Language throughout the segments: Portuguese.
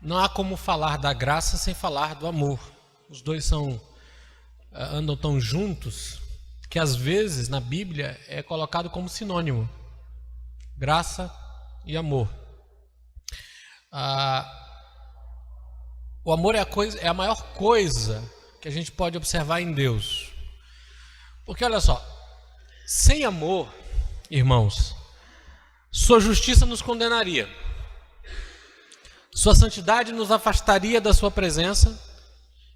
não há como falar da graça sem falar do amor. Os dois andam tão juntos que às vezes na Bíblia é colocado como sinônimo, graça e amor. O amor é a maior coisa que a gente pode observar em Deus. Porque olha só, sem amor, irmãos, sua justiça nos condenaria, sua santidade nos afastaria da sua presença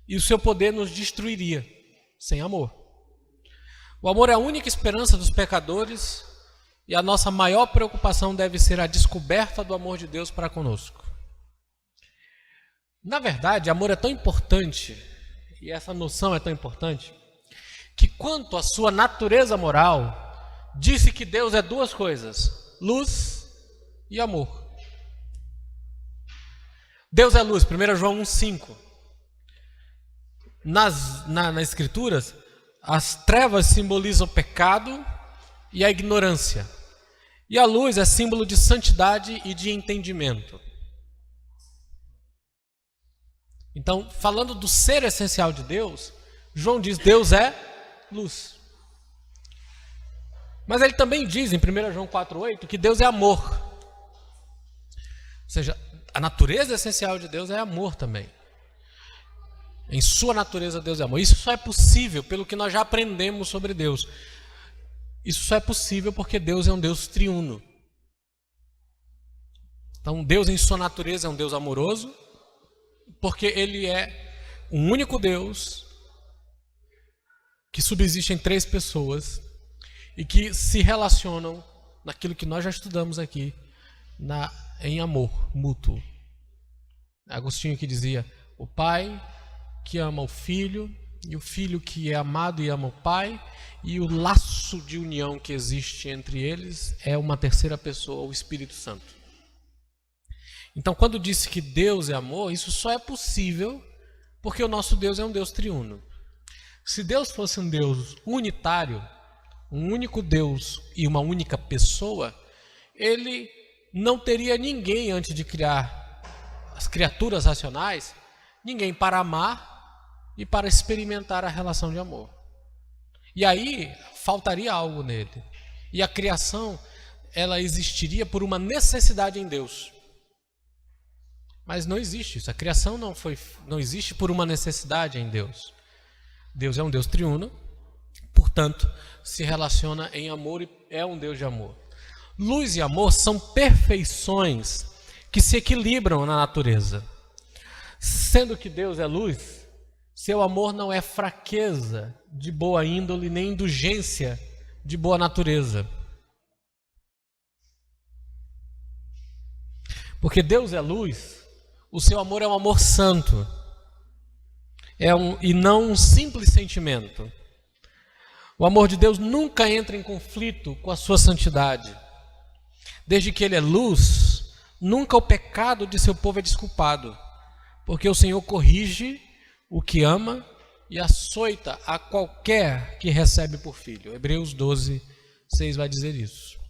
e o seu poder nos destruiria. Sem amor. O amor é a única esperança dos pecadores e a nossa maior preocupação deve ser a descoberta do amor de Deus para conosco. Na verdade, amor é tão importante, e essa noção é tão importante, que quanto à sua natureza moral, disse que Deus é duas coisas: luz e amor. Deus é luz, 1 João 1,5. Nas Escrituras, as trevas simbolizam o pecado e a ignorância, e a luz é símbolo de santidade e de entendimento. Então, falando do ser essencial de Deus, João diz: Deus é luz. Mas ele também diz em 1 João 4,8 que Deus é amor. Ou seja, a natureza essencial de Deus é amor também. Em sua natureza Deus é amor. Isso só é possível pelo que nós já aprendemos sobre Deus. Isso só é possível porque Deus é um Deus triuno. Então Deus em sua natureza é um Deus amoroso, porque Ele é um único Deus que subsiste em três pessoas e que se relacionam naquilo que nós já estudamos aqui, em amor mútuo. Agostinho que dizia: o Pai que ama o Filho, e o Filho que é amado e ama o Pai, e o laço de união que existe entre eles é uma terceira pessoa, o Espírito Santo. Então, quando disse que Deus é amor, isso só é possível porque o nosso Deus é um Deus triuno. Se Deus fosse um Deus unitário, um único Deus e uma única pessoa, Ele não teria ninguém antes de criar as criaturas racionais, ninguém para amar e para experimentar a relação de amor. E aí faltaria algo nele. E a criação, ela existiria por uma necessidade em Deus. Mas não existe isso. A criação não existe por uma necessidade em Deus. Deus é um Deus triuno, portanto, se relaciona em amor e é um Deus de amor. Luz e amor são perfeições que se equilibram na natureza. Sendo que Deus é luz, seu amor não é fraqueza de boa índole, nem indulgência de boa natureza. Porque Deus é luz, o seu amor é um amor santo, e não um simples sentimento. O amor de Deus nunca entra em conflito com a sua santidade. Desde que Ele é luz, nunca o pecado de seu povo é desculpado, porque o Senhor corrige o que ama e açoita a qualquer que recebe por filho. Hebreus 12:6 vai dizer isso.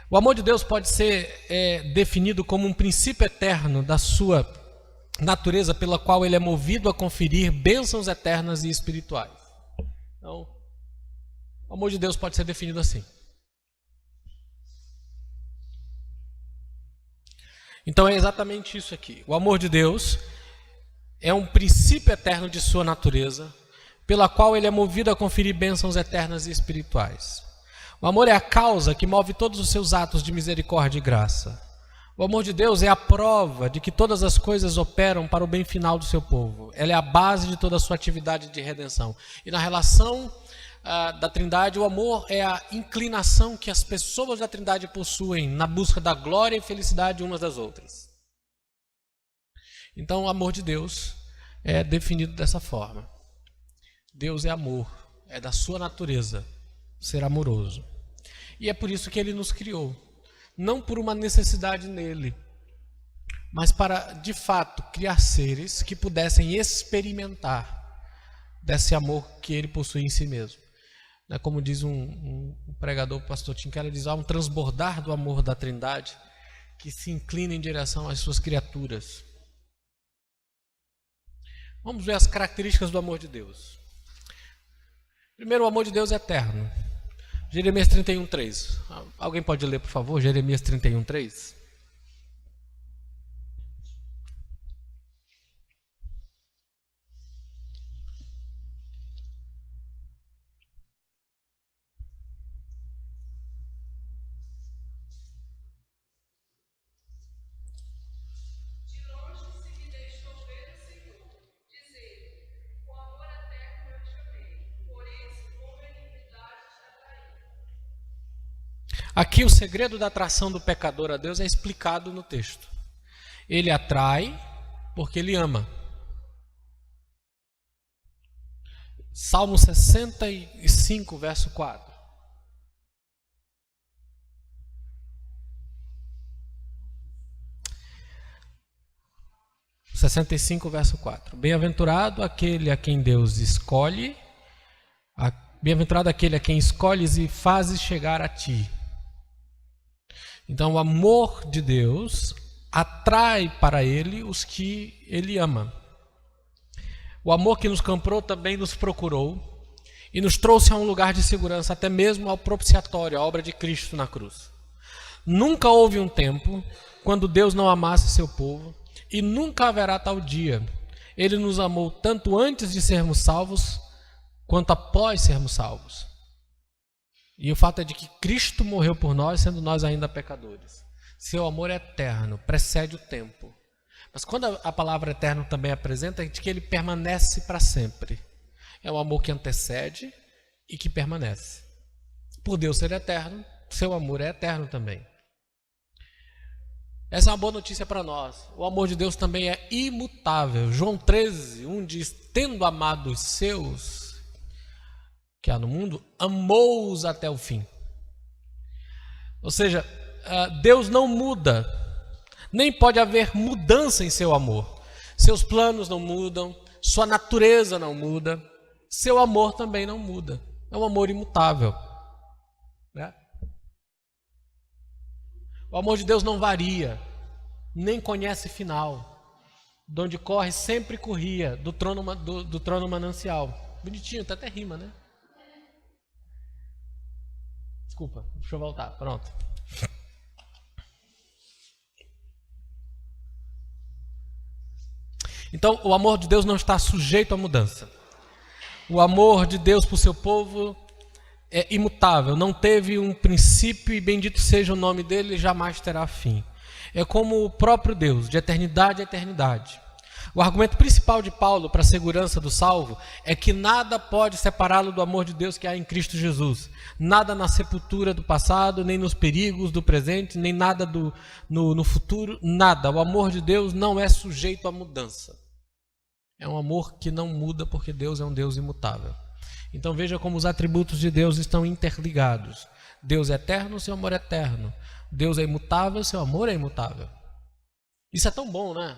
O amor de Deus pode ser definido como um princípio eterno da sua natureza, pela qual Ele é movido a conferir bênçãos eternas e espirituais. Então, o amor de Deus pode ser definido assim. Então é exatamente isso aqui. O amor de Deus é um princípio eterno de sua natureza, pela qual Ele é movido a conferir bênçãos eternas e espirituais. O amor é a causa que move todos os seus atos de misericórdia e graça. O amor de Deus é a prova de que todas as coisas operam para o bem final do seu povo. Ela é a base de toda a sua atividade de redenção. E na relação da Trindade, o amor é a inclinação que as pessoas da Trindade possuem na busca da glória e felicidade umas das outras. Então, o amor de Deus é definido dessa forma. Deus é amor, é da sua natureza ser amoroso. E é por isso que Ele nos criou. Não por uma necessidade nele, mas para, de fato, criar seres que pudessem experimentar desse amor que Ele possui em si mesmo. Como diz um pregador, o pastor Tim Keller, diz: há um transbordar do amor da Trindade que se inclina em direção às suas criaturas. Vamos ver as características do amor de Deus. Primeiro, o amor de Deus é eterno. Jeremias 31:3. Alguém pode ler, por favor? Jeremias 31:3. Aqui o segredo da atração do pecador a Deus é explicado no texto. Ele atrai porque ele ama. Salmo 65, verso 4. Bem-aventurado aquele a quem Deus escolhe, bem-aventurado aquele a quem escolhes e fazes chegar a ti. Então, o amor de Deus atrai para ele os que ele ama. O amor que nos comprou também nos procurou e nos trouxe a um lugar de segurança, até mesmo ao propiciatório, a obra de Cristo na cruz. Nunca houve um tempo quando Deus não amasse seu povo e nunca haverá tal dia. Ele nos amou tanto antes de sermos salvos quanto após sermos salvos. E o fato é de que Cristo morreu por nós, sendo nós ainda pecadores. Seu amor é eterno, precede o tempo. Mas quando a palavra eterno também apresenta, é de que ele permanece para sempre. É um amor que antecede e que permanece. Por Deus ser eterno, seu amor é eterno também. Essa é uma boa notícia para nós. O amor de Deus também é imutável. João 13:1 diz: tendo amado os seus que há no mundo, amou-os até o fim. Ou seja, Deus não muda, nem pode haver mudança em seu amor. Seus planos não mudam, sua natureza não muda, seu amor também não muda. É um amor imutável, né? O amor de Deus não varia, nem conhece final. De onde corre, sempre corria, do trono manancial. Bonitinho, tá até rima, né? Desculpa, deixa eu voltar, pronto. Então, o amor de Deus não está sujeito à mudança. O amor de Deus por seu povo é imutável, não teve um princípio e bendito seja o nome dele, jamais terá fim. É como o próprio Deus, de eternidade a eternidade. O argumento principal de Paulo para a segurança do salvo é que nada pode separá-lo do amor de Deus que há em Cristo Jesus. Nada na sepultura do passado, nem nos perigos do presente, nem nada no futuro, nada. O amor de Deus não é sujeito à mudança. É um amor que não muda porque Deus é um Deus imutável. Então veja como os atributos de Deus estão interligados. Deus é eterno, seu amor é eterno. Deus é imutável, seu amor é imutável. Isso é tão bom, né?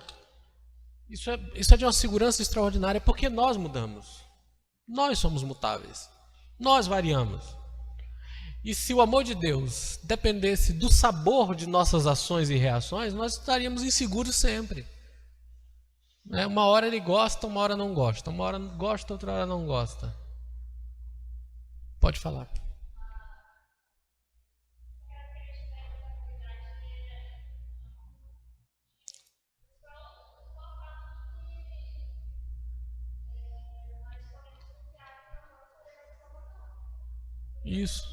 Isso é de uma segurança extraordinária, porque nós mudamos. Nós somos mutáveis. Nós variamos. E se o amor de Deus dependesse do sabor de nossas ações e reações, nós estaríamos inseguros sempre. Uma hora ele gosta, uma hora não gosta. Uma hora gosta, outra hora não gosta. Pode falar. Isso.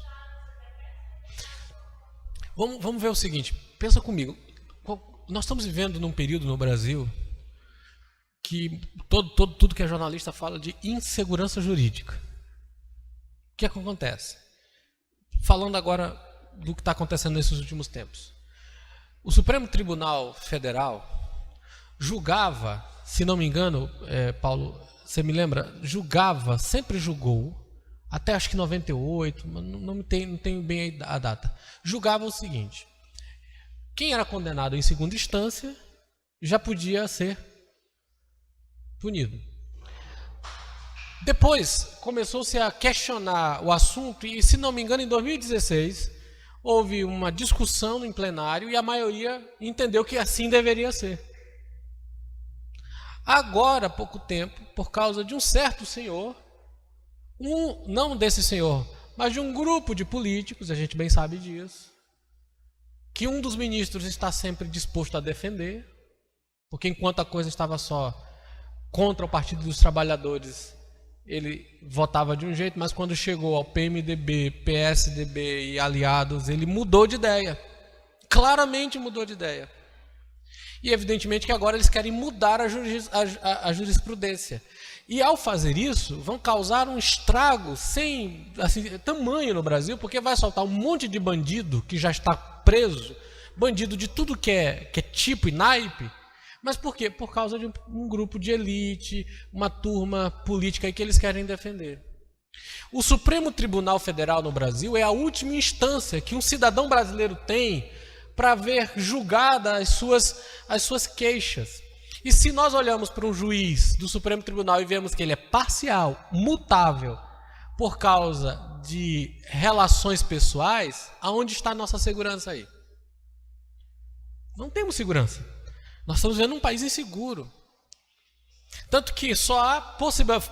Vamos ver o seguinte, pensa comigo. Nós estamos vivendo num período no Brasil que tudo que é jornalista fala de insegurança jurídica. O que é que acontece? Falando agora do que está acontecendo nesses últimos tempos. O Supremo Tribunal Federal julgava, se não me engano, Paulo, você me lembra? Sempre julgou, até acho que 98, não tenho bem a data, julgava o seguinte: quem era condenado em segunda instância já podia ser punido. Depois começou-se a questionar o assunto e, se não me engano, em 2016 houve uma discussão em plenário e a maioria entendeu que assim deveria ser. Agora, há pouco tempo, por causa de um certo senhor, não desse senhor, mas de um grupo de políticos, a gente bem sabe disso, que um dos ministros está sempre disposto a defender, porque enquanto a coisa estava só contra o Partido dos Trabalhadores, ele votava de um jeito, mas quando chegou ao PMDB, PSDB e aliados, ele mudou de ideia. Claramente mudou de ideia. E evidentemente que agora eles querem mudar a jurisprudência. E ao fazer isso, vão causar um estrago sem tamanho no Brasil, porque vai soltar um monte de bandido que já está preso, bandido de tudo que é tipo e naipe. Mas por quê? Por causa de um grupo de elite, uma turma política aí que eles querem defender. O Supremo Tribunal Federal no Brasil é a última instância que um cidadão brasileiro tem para ver julgadas as suas queixas. E se nós olhamos para um juiz do Supremo Tribunal e vemos que ele é parcial, mutável, por causa de relações pessoais, aonde está a nossa segurança aí? Não temos segurança. Nós estamos vivendo um país inseguro. Tanto que só há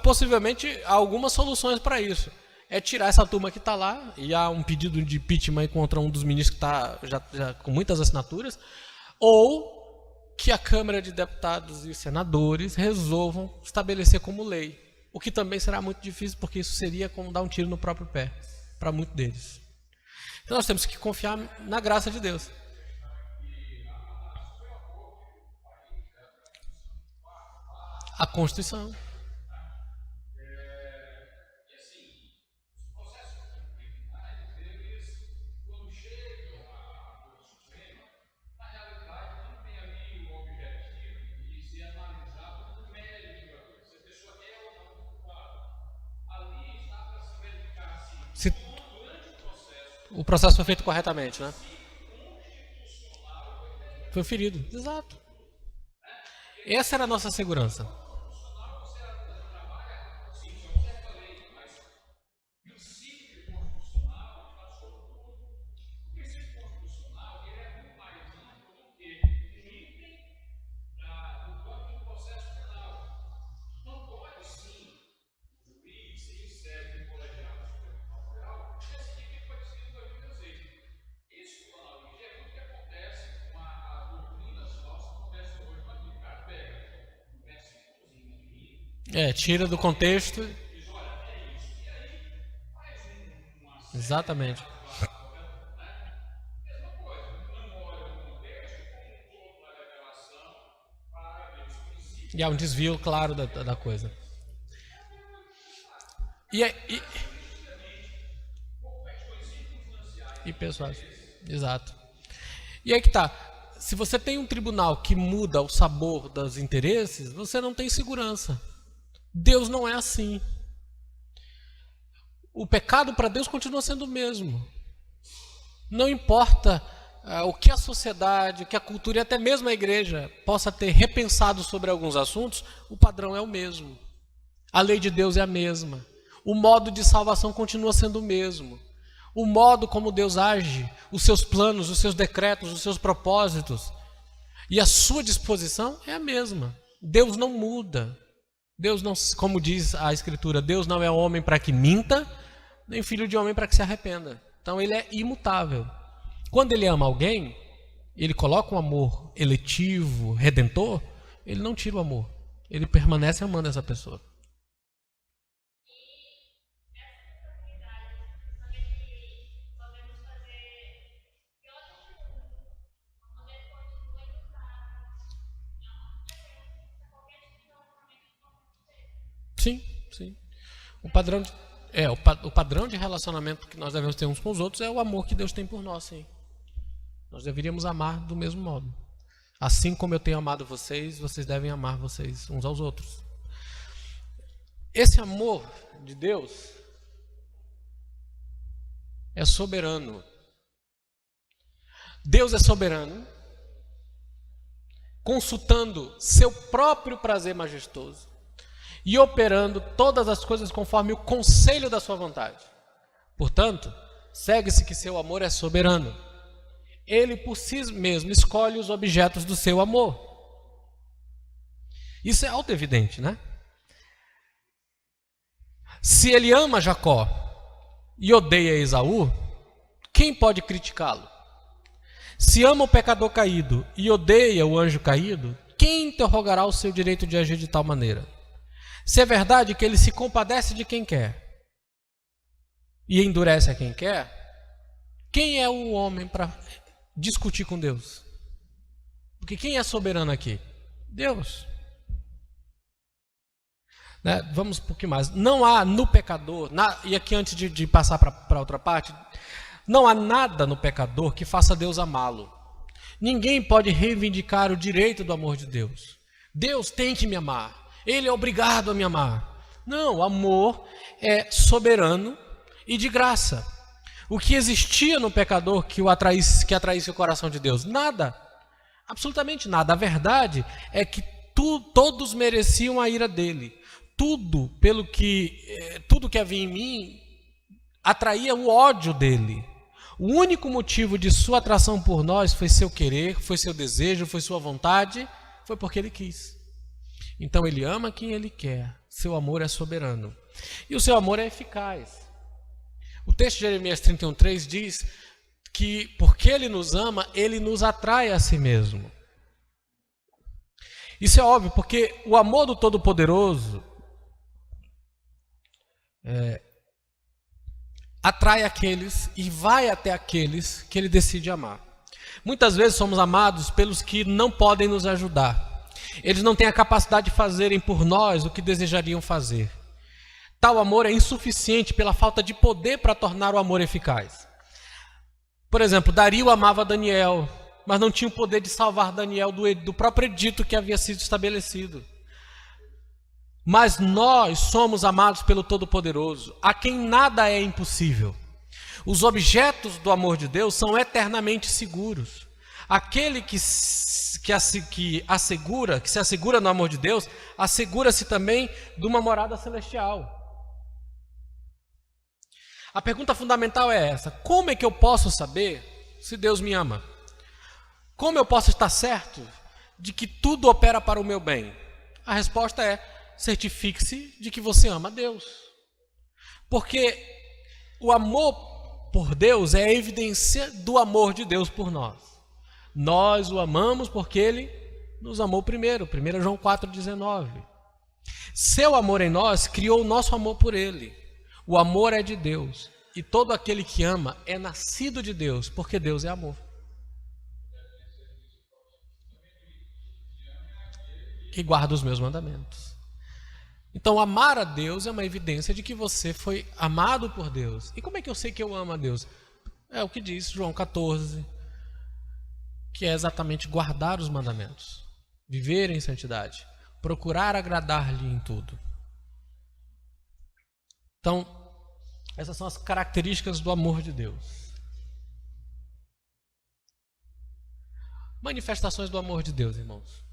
possivelmente algumas soluções para isso. É tirar essa turma que está lá, e há um pedido de impeachment contra um dos ministros que está já com muitas assinaturas, ou que a Câmara de Deputados e Senadores resolvam estabelecer como lei, o que também será muito difícil, porque isso seria como dar um tiro no próprio pé, para muitos deles. Então nós temos que confiar na graça de Deus. A Constituição. Se o processo foi feito corretamente, né? Foi ferido. Exato. Essa era a nossa segurança. Tira do contexto. Exatamente. E há um desvio claro da coisa. E pessoais. Exato. E aí que tá. Se você tem um tribunal que muda o sabor dos interesses, você não tem segurança. Deus não é assim. O pecado para Deus continua sendo o mesmo. Não importa o que a sociedade, o que a cultura e até mesmo a igreja possa ter repensado sobre alguns assuntos, o padrão é o mesmo. A lei de Deus é a mesma. O modo de salvação continua sendo o mesmo. O modo como Deus age, os seus planos, os seus decretos, os seus propósitos e a sua disposição é a mesma. Deus não muda. Deus não, como diz a Escritura, Deus não é homem para que minta, nem filho de homem para que se arrependa. Então ele é imutável. Quando ele ama alguém, ele coloca um amor eletivo, redentor, ele não tira o amor. Ele permanece amando essa pessoa. Sim, sim. O padrão de relacionamento que nós devemos ter uns com os outros é o amor que Deus tem por nós, sim. Nós deveríamos amar do mesmo modo. Assim como eu tenho amado vocês, vocês devem amar vocês uns aos outros. Esse amor de Deus é soberano. Deus é soberano, consultando seu próprio prazer majestoso e operando todas as coisas conforme o conselho da sua vontade. Portanto, segue-se que seu amor é soberano. Ele por si mesmo escolhe os objetos do seu amor. Isso é auto-evidente, né? Se ele ama Jacó e odeia Esaú, quem pode criticá-lo? Se ama o pecador caído e odeia o anjo caído, quem interrogará o seu direito de agir de tal maneira? Se é verdade que ele se compadece de quem quer e endurece a quem quer, quem é o homem para discutir com Deus? Porque quem é soberano aqui? Deus. Né? Vamos um pouquinho mais. Não há no pecador, e aqui antes de passar para outra parte, não há nada no pecador que faça Deus amá-lo. Ninguém pode reivindicar o direito do amor de Deus. Deus tem que me amar. Ele é obrigado a me amar. Não, o amor é soberano e de graça. O que existia no pecador que atraísse o coração de Deus? Nada. Absolutamente nada. A verdade é que todos mereciam a ira dele. Tudo que havia em mim atraía o ódio dele. O único motivo de sua atração por nós foi seu querer, foi seu desejo, foi sua vontade, foi porque ele quis. Então ele ama quem ele quer. Seu amor é soberano. E o seu amor é eficaz. O texto de Jeremias 31:3 diz que porque ele nos ama, ele nos atrai a si mesmo. Isso é óbvio, porque o amor do Todo-Poderoso atrai aqueles e vai até aqueles que ele decide amar. Muitas vezes somos amados pelos que não podem nos ajudar. Eles não têm a capacidade de fazerem por nós o que desejariam fazer. Tal amor é insuficiente pela falta de poder para tornar o amor eficaz. Por exemplo, Dario amava Daniel, mas não tinha o poder de salvar Daniel do próprio edito que havia sido estabelecido. Mas nós somos amados pelo Todo-Poderoso, a quem nada é impossível. Os objetos do amor de Deus são eternamente seguros. Aquele que se assegura no amor de Deus, assegura-se também de uma morada celestial. A pergunta fundamental é essa: como é que eu posso saber se Deus me ama? Como eu posso estar certo de que tudo opera para o meu bem? A resposta é: certifique-se de que você ama a Deus. Porque o amor por Deus é a evidência do amor de Deus por nós. Nós o amamos porque Ele nos amou primeiro. 1 João 4,19. Seu amor em nós criou o nosso amor por Ele. O amor é de Deus. E todo aquele que ama é nascido de Deus, porque Deus é amor. E guarda os meus mandamentos. Então, amar a Deus é uma evidência de que você foi amado por Deus. E como é que eu sei que eu amo a Deus? É o que diz João 14, que é exatamente guardar os mandamentos, viver em santidade, procurar agradar-lhe em tudo. Então, essas são as características do amor de Deus. Manifestações do amor de Deus, irmãos.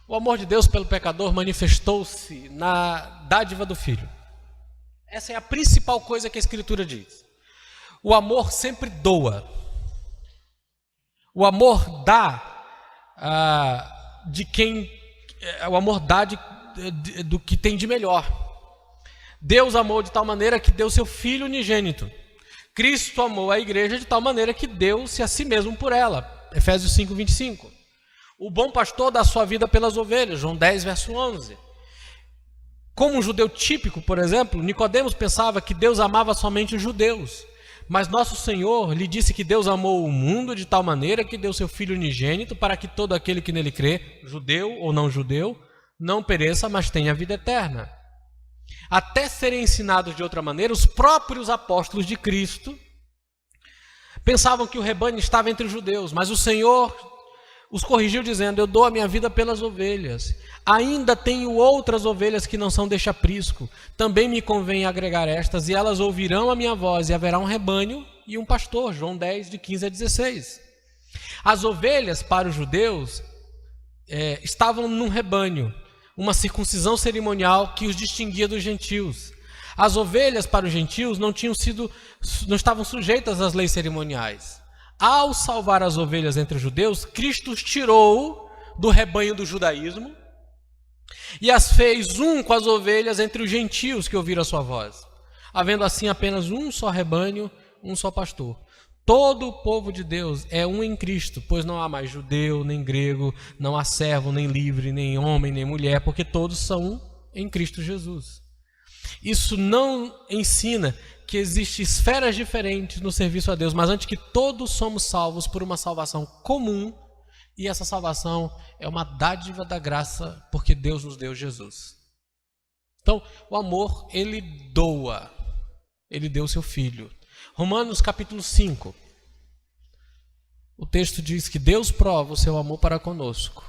O amor de Deus pelo pecador manifestou-se na dádiva do Filho. Essa é a principal coisa que a Escritura diz. O amor sempre doa. O amor dá o amor dá do que tem de melhor. Deus amou de tal maneira que deu seu Filho unigênito. Cristo amou a igreja de tal maneira que deu-se a si mesmo por ela. Efésios 5:25. O bom pastor dá sua vida pelas ovelhas, João 10, verso 11. Como um judeu típico, por exemplo, Nicodemos pensava que Deus amava somente os judeus. Mas nosso Senhor lhe disse que Deus amou o mundo de tal maneira que deu seu Filho unigênito para que todo aquele que nele crê, judeu ou não judeu, não pereça, mas tenha vida eterna. Até serem ensinados de outra maneira, os próprios apóstolos de Cristo pensavam que o rebanho estava entre os judeus, mas o Senhor os corrigiu dizendo: eu dou a minha vida pelas ovelhas. Ainda tenho outras ovelhas que não são deste aprisco. Também me convém agregar estas, e elas ouvirão a minha voz, e haverá um rebanho e um pastor. João 10, de 15 a 16. As ovelhas para os judeus estavam num rebanho, uma circuncisão cerimonial que os distinguia dos gentios. As ovelhas para os gentios não estavam sujeitas às leis cerimoniais. Ao salvar as ovelhas entre os judeus, Cristo os tirou do rebanho do judaísmo E as fez um com as ovelhas entre os gentios que ouviram a sua voz, havendo assim apenas um só rebanho, um só pastor. Todo o povo de Deus é um em Cristo, pois não há mais judeu, nem grego, não há servo, nem livre, nem homem, nem mulher, porque todos são um em Cristo Jesus. Isso não ensina que existem esferas diferentes no serviço a Deus, mas antes que todos somos salvos por uma salvação comum, e essa salvação é uma dádiva da graça, porque Deus nos deu Jesus. Então, o amor, ele doa. Ele deu o seu Filho. Romanos capítulo 5. O texto diz que Deus prova o seu amor para conosco,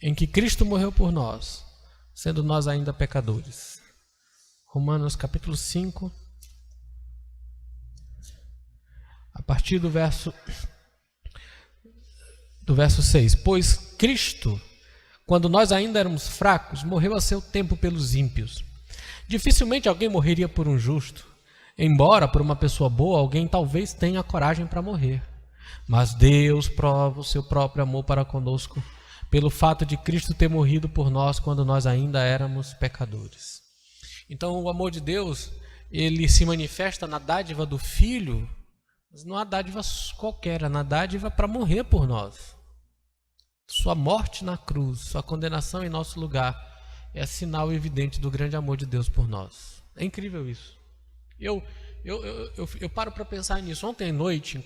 em que Cristo morreu por nós, sendo nós ainda pecadores. Romanos capítulo 5, a partir do verso 6. Pois Cristo, quando nós ainda éramos fracos, morreu a seu tempo pelos ímpios. Dificilmente alguém morreria por um justo, embora por uma pessoa boa alguém talvez tenha coragem para morrer. Mas Deus prova o seu próprio amor para conosco, pelo fato de Cristo ter morrido por nós quando nós ainda éramos pecadores. Então o amor de Deus, ele se manifesta na dádiva do Filho, mas não há dádiva qualquer, na dádiva para morrer por nós. Sua morte na cruz, sua condenação em nosso lugar, é sinal evidente do grande amor de Deus por nós. É incrível isso. Eu paro para pensar nisso. Ontem à noite,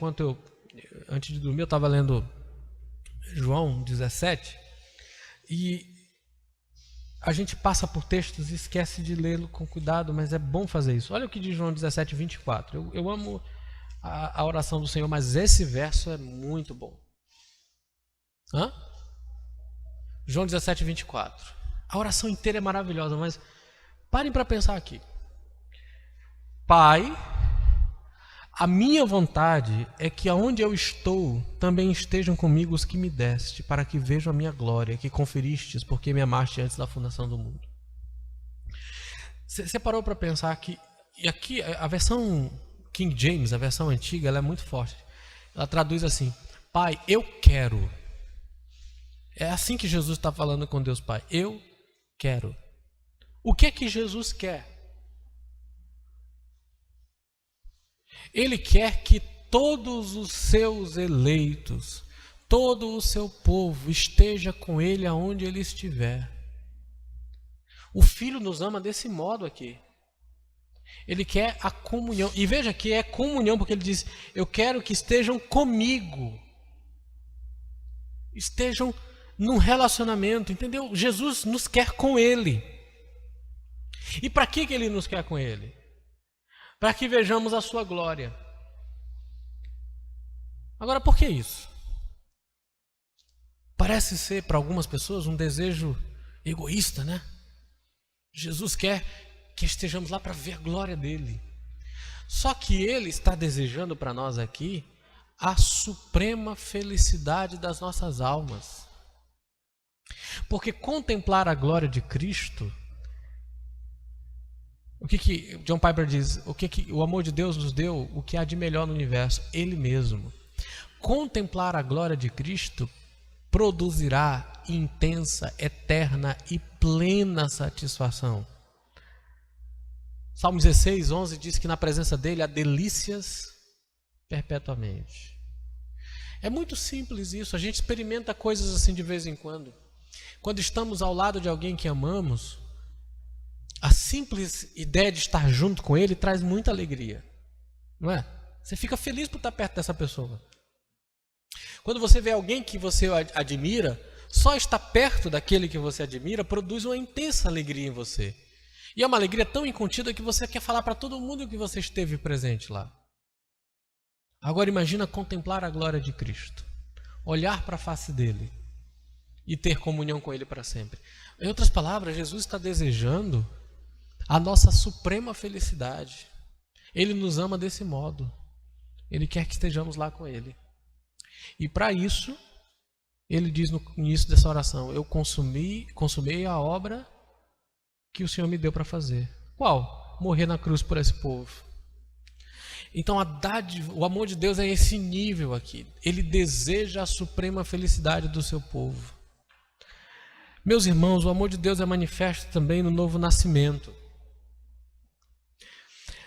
antes de dormir, eu estava lendo João 17, e a gente passa por textos e esquece de lê-lo com cuidado, mas é bom fazer isso. Olha o que diz João 17, 24. Eu amo a oração do Senhor, mas esse verso é muito bom. João 17, 24. A oração inteira é maravilhosa, mas parem para pensar aqui. Pai, a minha vontade é que aonde eu estou também estejam comigo os que me deste, para que vejam a minha glória, que conferistes, porque me amaste antes da fundação do mundo. Você parou para pensar que, e aqui a versão King James, a versão antiga, ela é muito forte. Ela traduz assim: Pai, eu quero. É assim que Jesus está falando com Deus Pai. Eu quero. O que é que Jesus quer? Ele quer que todos os seus eleitos, todo o seu povo esteja com ele aonde ele estiver. O Filho nos ama desse modo aqui. Ele quer a comunhão. E veja que é comunhão, porque ele diz: eu quero que estejam comigo. Estejam num relacionamento, entendeu? Jesus nos quer com ele. E para que ele nos quer com ele? Para que vejamos a sua glória. Agora, por que isso? Parece ser para algumas pessoas um desejo egoísta, né? Jesus quer que estejamos lá para ver a glória dele. Só que ele está desejando para nós aqui a suprema felicidade das nossas almas. Porque contemplar a glória de Cristo, o que John Piper diz? O que o amor de Deus nos deu, o que há de melhor no universo? Ele mesmo. Contemplar a glória de Cristo produzirá intensa, eterna e plena satisfação. Salmo 16, 11 diz que na presença dele há delícias perpetuamente. É muito simples isso, a gente experimenta coisas assim de vez em quando. Quando estamos ao lado de alguém que amamos, a simples ideia de estar junto com ele traz muita alegria, não é? Você fica feliz por estar perto dessa pessoa. Quando você vê alguém que você admira, só estar perto daquele que você admira produz uma intensa alegria em você. E é uma alegria tão incontida que você quer falar para todo mundo que você esteve presente lá. Agora imagina contemplar a glória de Cristo, olhar para a face dele e ter comunhão com ele para sempre. Em outras palavras, Jesus está desejando a nossa suprema felicidade. Ele nos ama desse modo. Ele quer que estejamos lá com ele. E para isso, ele diz no início dessa oração: eu consumei a obra que o Senhor me deu para fazer. Qual? Morrer na cruz por esse povo. Então o amor de Deus é esse nível aqui. Ele deseja a suprema felicidade do seu povo. Meus irmãos, o amor de Deus é manifesto também no novo nascimento.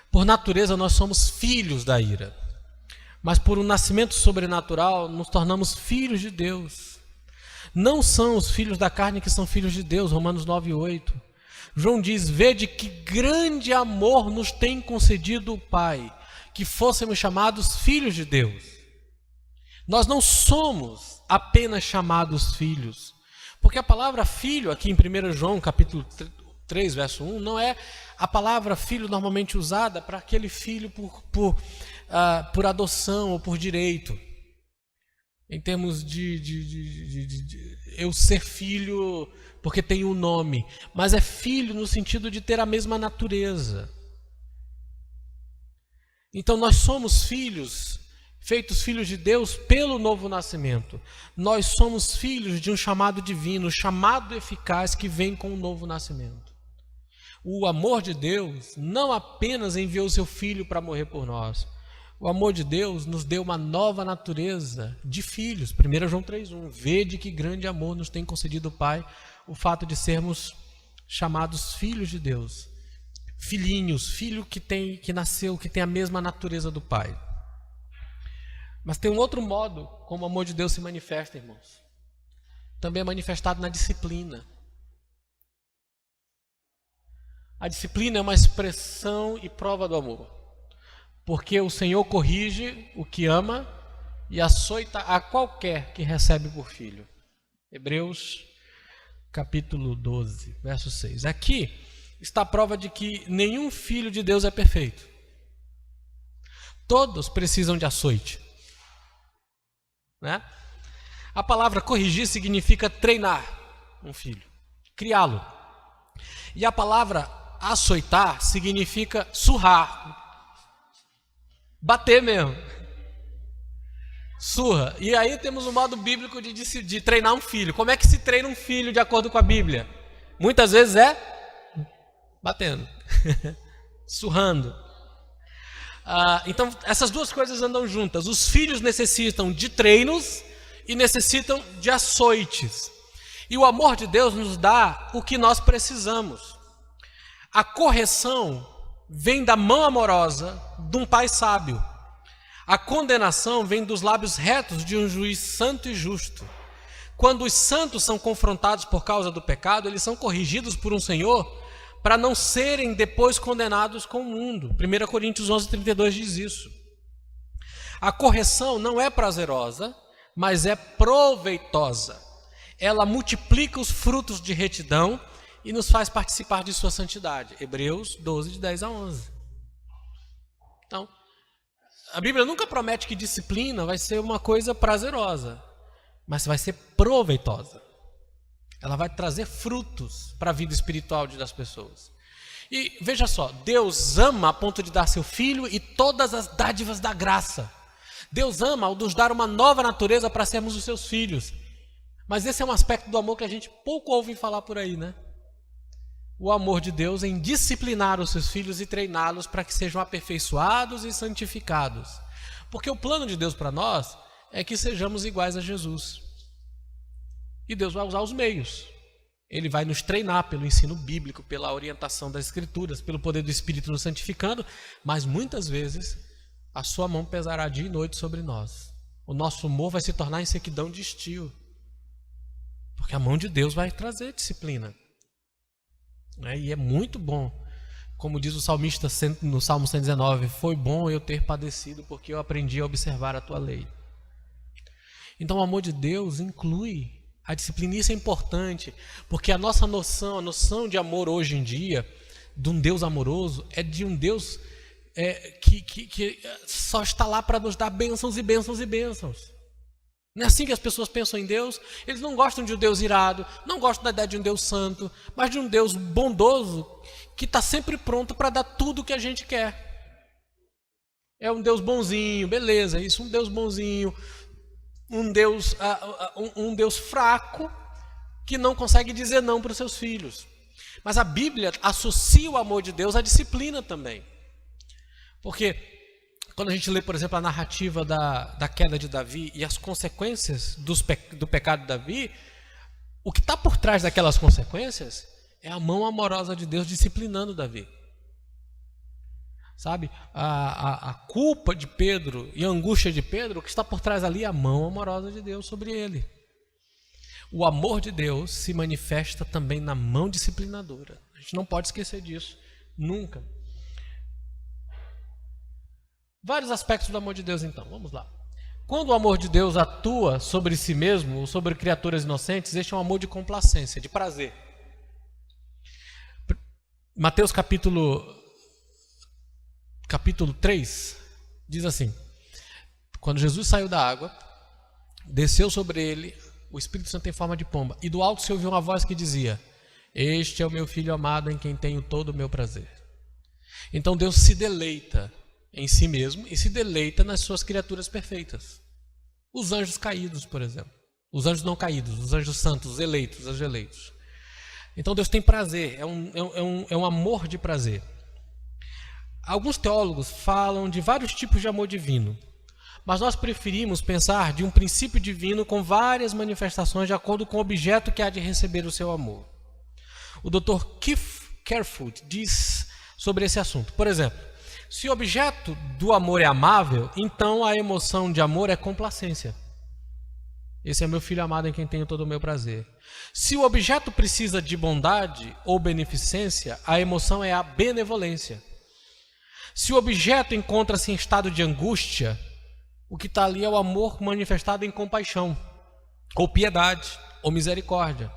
Por natureza, nós somos filhos da ira. Mas por um nascimento sobrenatural, nos tornamos filhos de Deus. Não são os filhos da carne que são filhos de Deus, Romanos 9:8. João diz: vede que grande amor nos tem concedido o Pai, que fôssemos chamados filhos de Deus. Nós não somos apenas chamados filhos, porque a palavra filho, aqui em 1 João capítulo 3, verso 1, não é a palavra filho normalmente usada para aquele filho por adoção ou por direito. Em termos de eu ser filho porque tenho um nome, mas é filho no sentido de ter a mesma natureza. Então nós somos filhos, feitos filhos de Deus pelo novo nascimento. Nós somos filhos de um chamado divino, chamado eficaz que vem com o novo nascimento. O amor de Deus não apenas enviou o seu Filho para morrer por nós. O amor de Deus nos deu uma nova natureza de filhos. 1 João 3:1. Vede que grande amor nos tem concedido o Pai, o fato de sermos chamados filhos de Deus. Filhinhos, filho que nasceu, que tem a mesma natureza do Pai. Mas tem um outro modo como o amor de Deus se manifesta, irmãos. Também é manifestado na disciplina. A disciplina é uma expressão e prova do amor. Porque o Senhor corrige o que ama e açoita a qualquer que recebe por filho. Hebreus capítulo 12, verso 6. Aqui está a prova de que nenhum filho de Deus é perfeito. Todos precisam de açoite. Né? A palavra corrigir significa treinar um filho, criá-lo. E a palavra açoitar significa surrar, bater mesmo, surra. E aí temos o modo bíblico de treinar um filho. Como é que se treina um filho de acordo com a Bíblia? Muitas vezes é batendo, surrando. Então essas duas coisas andam juntas. Os filhos necessitam de treinos e necessitam de açoites. E o amor de Deus nos dá o que nós precisamos. A correção vem da mão amorosa de um pai sábio. A condenação vem dos lábios retos de um juiz santo e justo. Quando os santos são confrontados por causa do pecado, eles são corrigidos por um Senhor para não serem depois condenados com o mundo. 1 Coríntios 11:32 diz isso. A correção não é prazerosa, mas é proveitosa. Ela multiplica os frutos de retidão e nos faz participar de sua santidade. Hebreus 12, de 10 a 11. Então, a Bíblia nunca promete que disciplina vai ser uma coisa prazerosa, mas vai ser proveitosa. Ela vai trazer frutos para a vida espiritual das pessoas. E veja só, Deus ama a ponto de dar seu Filho e todas as dádivas da graça. Deus ama ao nos dar uma nova natureza para sermos os seus filhos. Mas esse é um aspecto do amor que a gente pouco ouve falar por aí, né? O amor de Deus em disciplinar os seus filhos e treiná-los para que sejam aperfeiçoados e santificados. Porque o plano de Deus para nós é que sejamos iguais a Jesus. E Deus vai usar os meios. Ele vai nos treinar pelo ensino bíblico, pela orientação das Escrituras, pelo poder do Espírito nos santificando, mas muitas vezes a sua mão pesará dia e noite sobre nós. O nosso humor vai se tornar em sequidão de estio. Porque a mão de Deus vai trazer disciplina. E é muito bom, como diz o salmista no Salmo 119, foi bom eu ter padecido porque eu aprendi a observar a tua lei. Então o amor de Deus inclui a disciplina. Isso é importante, porque a nossa noção, a noção de amor hoje em dia, de um Deus amoroso, é de um Deus que só está lá para nos dar bênçãos e bênçãos e bênçãos. Não é assim que as pessoas pensam em Deus. Eles não gostam de um Deus irado, não gostam da ideia de um Deus santo, mas de um Deus bondoso que está sempre pronto para dar tudo o que a gente quer. É um Deus bonzinho, beleza, isso, um Deus bonzinho, um Deus fraco que não consegue dizer não para os seus filhos. Mas a Bíblia associa o amor de Deus à disciplina também. Porque quando a gente lê, por exemplo, a narrativa da queda de Davi e as consequências do pecado de Davi, O que está por trás daquelas consequências é a mão amorosa de Deus disciplinando Davi. Sabe, a culpa de Pedro e a angústia de Pedro, o que está por trás ali é a mão amorosa de Deus sobre ele. O amor de Deus se manifesta também na mão disciplinadora. A gente não pode esquecer disso, nunca. Vários aspectos do amor de Deus, então, vamos lá. Quando o amor de Deus atua sobre si mesmo, ou sobre criaturas inocentes, este é um amor de complacência, de prazer. Mateus capítulo 3 diz assim: quando Jesus saiu da água, desceu sobre ele o Espírito Santo em forma de pomba, e do alto se ouviu uma voz que dizia: este é o meu filho amado em quem tenho todo o meu prazer. Então Deus se deleita em si mesmo e se deleita nas suas criaturas perfeitas. Os anjos caídos, por exemplo. Os anjos não caídos, os anjos santos, os eleitos, os eleitos. Então Deus tem prazer, é um amor de prazer. Alguns teólogos falam de vários tipos de amor divino, mas nós preferimos pensar de um princípio divino com várias manifestações de acordo com o objeto que há de receber o seu amor. O Dr. Keith Carefoot diz sobre esse assunto. Por exemplo, se o objeto do amor é amável, então a emoção de amor é complacência. Esse é meu filho amado em quem tenho todo o meu prazer. Se o objeto precisa de bondade ou beneficência, a emoção é a benevolência. Se o objeto encontra-se em estado de angústia, o que está ali é o amor manifestado em compaixão, ou piedade, ou misericórdia.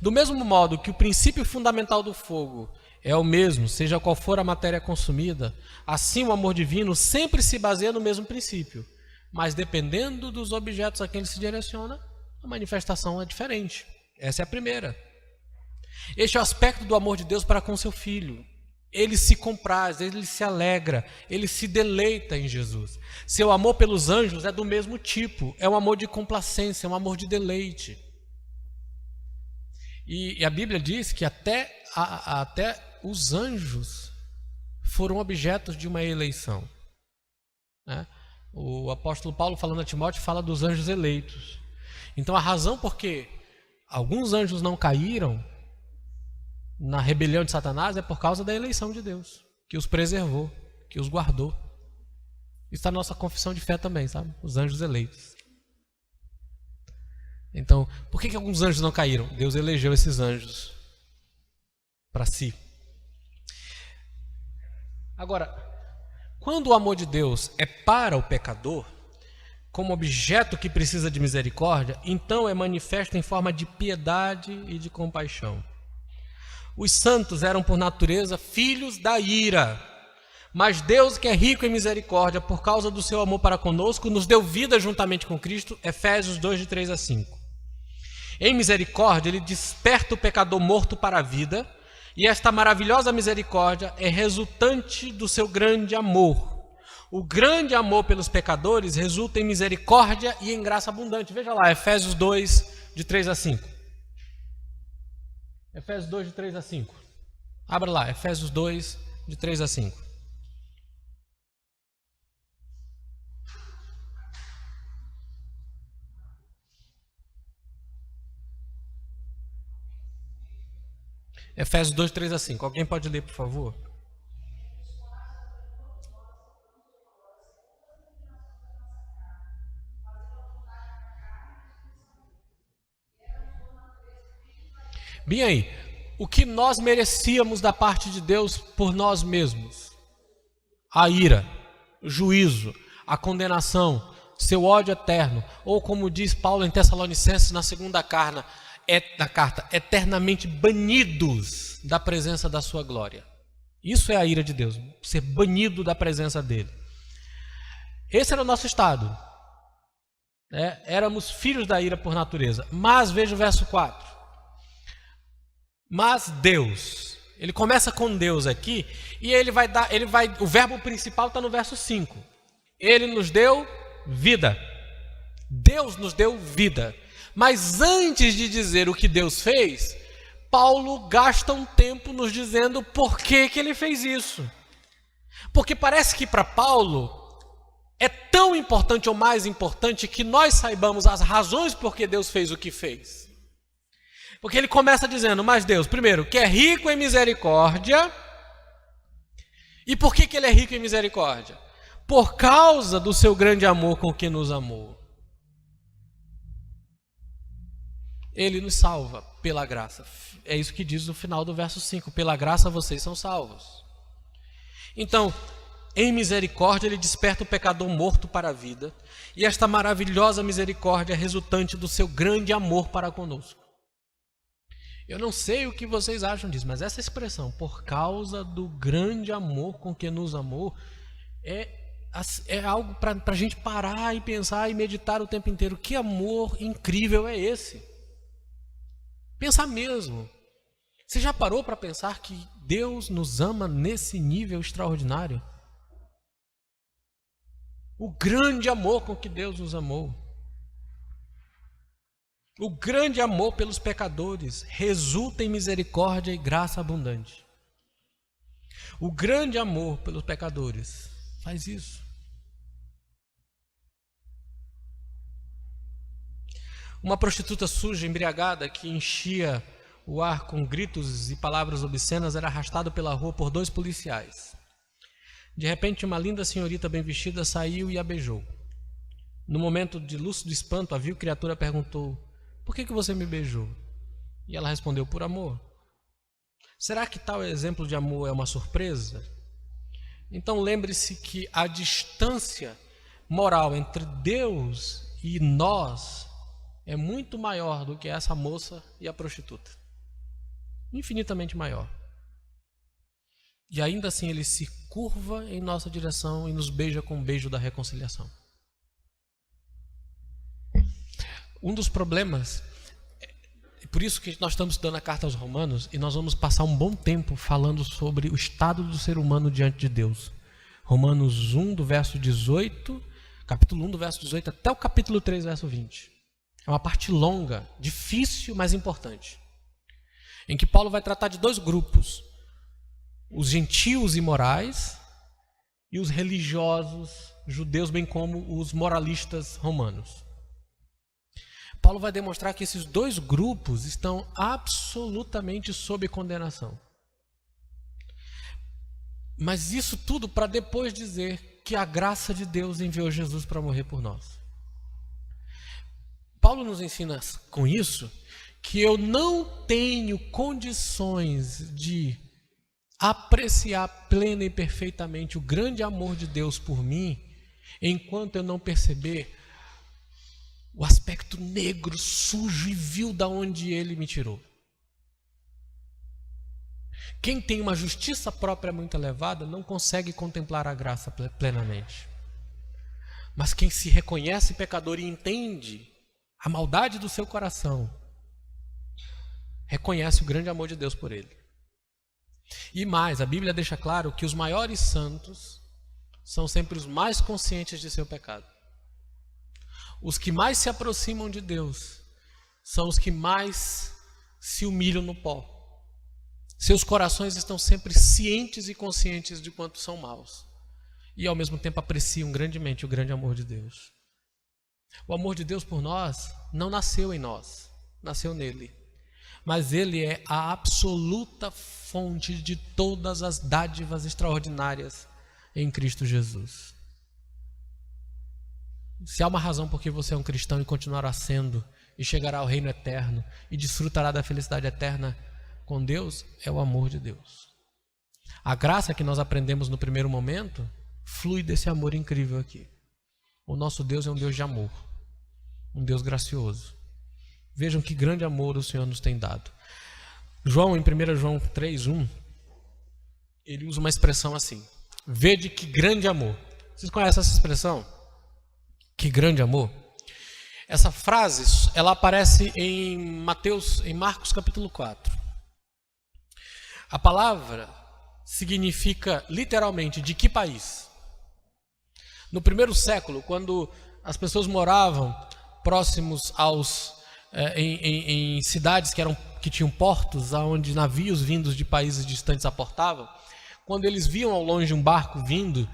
Do mesmo modo que o princípio fundamental do fogo é o mesmo, seja qual for a matéria consumida, assim o amor divino sempre se baseia no mesmo princípio, mas dependendo dos objetos a quem ele se direciona, a manifestação é diferente. Essa é a primeira. Este é o aspecto do amor de Deus para com seu Filho. Ele se compraz, ele se alegra, ele se deleita em Jesus. Seu amor pelos anjos é do mesmo tipo, é um amor de complacência, é um amor de deleite. E a Bíblia diz que até os anjos foram objetos de uma eleição. Né? O apóstolo Paulo, falando a Timóteo, fala dos anjos eleitos. Então a razão por que alguns anjos não caíram na rebelião de Satanás é por causa da eleição de Deus, que os preservou, que os guardou. Isso está na nossa confissão de fé também, sabe? Os anjos eleitos. Então, por que alguns anjos não caíram? Deus elegeu esses anjos para si. Agora, quando o amor de Deus é para o pecador, como objeto que precisa de misericórdia, então é manifesto em forma de piedade e de compaixão. Os santos eram por natureza filhos da ira, mas Deus, que é rico em misericórdia, por causa do seu amor para conosco, nos deu vida juntamente com Cristo. Efésios 2, de 3 a 5. Em misericórdia, ele desperta o pecador morto para a vida, e esta maravilhosa misericórdia é resultante do seu grande amor. O grande amor pelos pecadores resulta em misericórdia e em graça abundante. Veja lá, Efésios 2, de 3 a 5. Efésios 2, de 3 a 5. Abra lá, Efésios 2, de 3 a 5. Efésios 2, 3 a 5. Alguém pode ler, por favor? Bem aí, o que nós merecíamos da parte de Deus por nós mesmos? A ira, o juízo, a condenação, seu ódio eterno, ou como diz Paulo em Tessalonicenses na segunda carta, eternamente banidos da presença da sua glória. Isso é a ira de Deus, ser banido da presença dele. Esse era o nosso estado. Éramos filhos da ira por natureza. Mas veja o verso 4. Mas Deus, ele começa com Deus aqui, e o verbo principal está no verso 5. Ele nos deu vida. Deus nos deu vida. Mas antes de dizer o que Deus fez, Paulo gasta um tempo nos dizendo por que ele fez isso. Porque parece que para Paulo é tão importante ou mais importante que nós saibamos as razões por que Deus fez o que fez. Porque ele começa dizendo, mas Deus, primeiro, que é rico em misericórdia. E por que ele é rico em misericórdia? Por causa do seu grande amor com que nos amou. Ele nos salva pela graça. É isso que diz no final do verso 5. Pela graça vocês são salvos. Então, em misericórdia ele desperta o pecador morto para a vida. E esta maravilhosa misericórdia é resultante do seu grande amor para conosco. Eu não sei o que vocês acham disso, mas essa expressão, por causa do grande amor com que nos amou, é algo para a gente parar e pensar e meditar o tempo inteiro. Que amor incrível é esse? Pensar mesmo. Você já parou para pensar que Deus nos ama nesse nível extraordinário? O grande amor com que Deus nos amou. O grande amor pelos pecadores resulta em misericórdia e graça abundante. O grande amor pelos pecadores faz isso. Uma prostituta suja, embriagada, que enchia o ar com gritos e palavras obscenas, era arrastada pela rua por 2 policiais. De repente, uma linda senhorita bem vestida saiu e a beijou. No momento de lúcido espanto, a vil criatura perguntou: por que você me beijou? E ela respondeu: por amor. Será que tal exemplo de amor é uma surpresa? Então lembre-se que a distância moral entre Deus e nós é muito maior do que essa moça e a prostituta. Infinitamente maior. E ainda assim ele se curva em nossa direção e nos beija com o beijo da reconciliação. Um dos problemas, por isso que nós estamos estudando a carta aos Romanos, e nós vamos passar um bom tempo falando sobre o estado do ser humano diante de Deus. Romanos 1, do verso 18, capítulo 1, do verso 18, até o capítulo 3, verso 20. É uma parte longa, difícil, mas importante, em que Paulo vai tratar de 2 grupos: os gentios imorais e os religiosos judeus, bem como os moralistas romanos. Paulo vai demonstrar que esses 2 grupos estão absolutamente sob condenação. Mas isso tudo para depois dizer que a graça de Deus enviou Jesus para morrer por nós. Paulo nos ensina com isso que eu não tenho condições de apreciar plena e perfeitamente o grande amor de Deus por mim, enquanto eu não perceber o aspecto negro, sujo e vil da onde ele me tirou. Quem tem uma justiça própria muito elevada não consegue contemplar a graça plenamente. Mas quem se reconhece pecador e entende a maldade do seu coração, reconhece o grande amor de Deus por ele. E mais, a Bíblia deixa claro que os maiores santos são sempre os mais conscientes de seu pecado. Os que mais se aproximam de Deus são os que mais se humilham no pó. Seus corações estão sempre cientes e conscientes de quanto são maus. E ao mesmo tempo apreciam grandemente o grande amor de Deus. O amor de Deus por nós não nasceu em nós, nasceu nele. Mas ele é a absoluta fonte de todas as dádivas extraordinárias em Cristo Jesus. Se há uma razão por que você é um cristão e continuará sendo, e chegará ao reino eterno, e desfrutará da felicidade eterna com Deus, é o amor de Deus. A graça que nós aprendemos no primeiro momento flui desse amor incrível aqui. O nosso Deus é um Deus de amor, um Deus gracioso. Vejam que grande amor o Senhor nos tem dado. João, em 1 João 3:1, ele usa uma expressão assim: vede que grande amor. Vocês conhecem essa expressão? Que grande amor. Essa frase, ela aparece em Marcos capítulo 4. A palavra significa literalmente de que país? No primeiro século, quando as pessoas moravam próximos em cidades que tinham portos, onde navios vindos de países distantes aportavam, quando eles viam ao longe um barco vindo,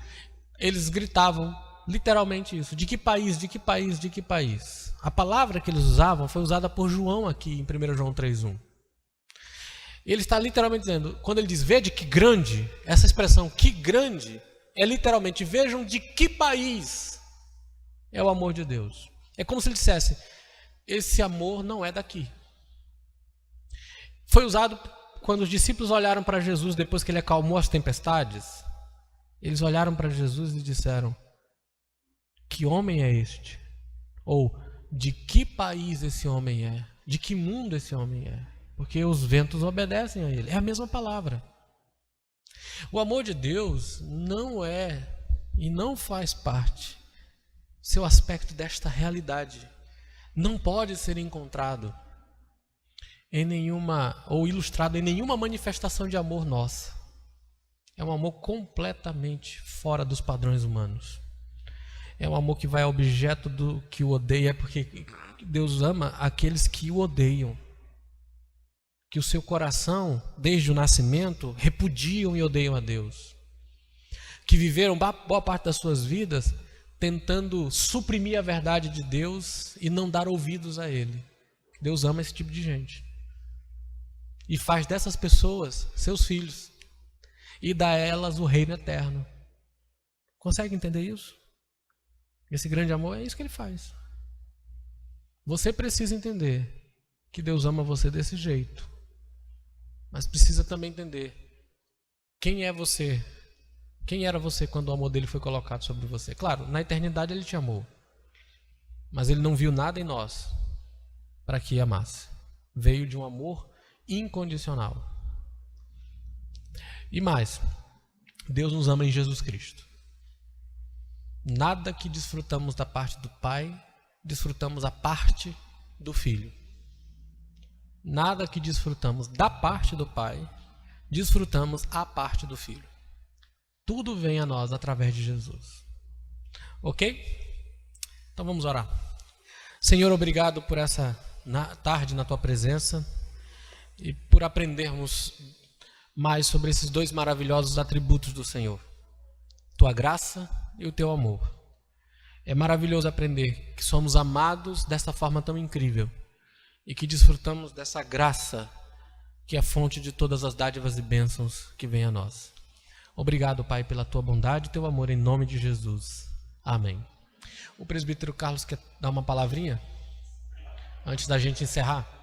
eles gritavam literalmente isso. De que país, de que país, de que país? A palavra que eles usavam foi usada por João aqui em 1 João 3:1. Ele está literalmente dizendo, quando ele diz, vede que grande, essa expressão que grande, é literalmente, vejam de que país é o amor de Deus. É como se ele dissesse, esse amor não é daqui. Foi usado quando os discípulos olharam para Jesus depois que ele acalmou as tempestades. Eles olharam para Jesus e disseram, que homem é este? Ou, de que país esse homem é? De que mundo esse homem é? Porque os ventos obedecem a ele. É a mesma palavra. O amor de Deus não é e não faz parte. Seu aspecto desta realidade não pode ser encontrado em nenhuma, ou ilustrado em nenhuma manifestação de amor nossa. É um amor completamente fora dos padrões humanos. É um amor que vai ao objeto do que o odeia, porque Deus ama aqueles que o odeiam. Que o seu coração, desde o nascimento, repudiam e odeiam a Deus. Que viveram boa parte das suas vidas tentando suprimir a verdade de Deus e não dar ouvidos a Ele. Deus ama esse tipo de gente. E faz dessas pessoas seus filhos. E dá a elas o reino eterno. Consegue entender isso? Esse grande amor é isso que Ele faz. Você precisa entender que Deus ama você desse jeito. Mas precisa também entender quem é você. Quem era você quando o amor dele foi colocado sobre você? Claro, na eternidade Ele te amou. Mas Ele não viu nada em nós para que amasse. Veio de um amor incondicional. E mais, Deus nos ama em Jesus Cristo. Nada que desfrutamos da parte do Pai, desfrutamos a parte do Filho. Nada que desfrutamos da parte do Pai, desfrutamos a parte do Filho. Tudo vem a nós através de Jesus. Ok? Então vamos orar. Senhor, obrigado por essa tarde na Tua presença e por aprendermos mais sobre esses dois maravilhosos atributos do Senhor. Tua graça e o Teu amor. É maravilhoso aprender que somos amados dessa forma tão incrível e que desfrutamos dessa graça que é a fonte de todas as dádivas e bênçãos que vêm a nós. Obrigado, Pai, pela Tua bondade e Teu amor, em nome de Jesus. Amém. O presbítero Carlos quer dar uma palavrinha antes da gente encerrar?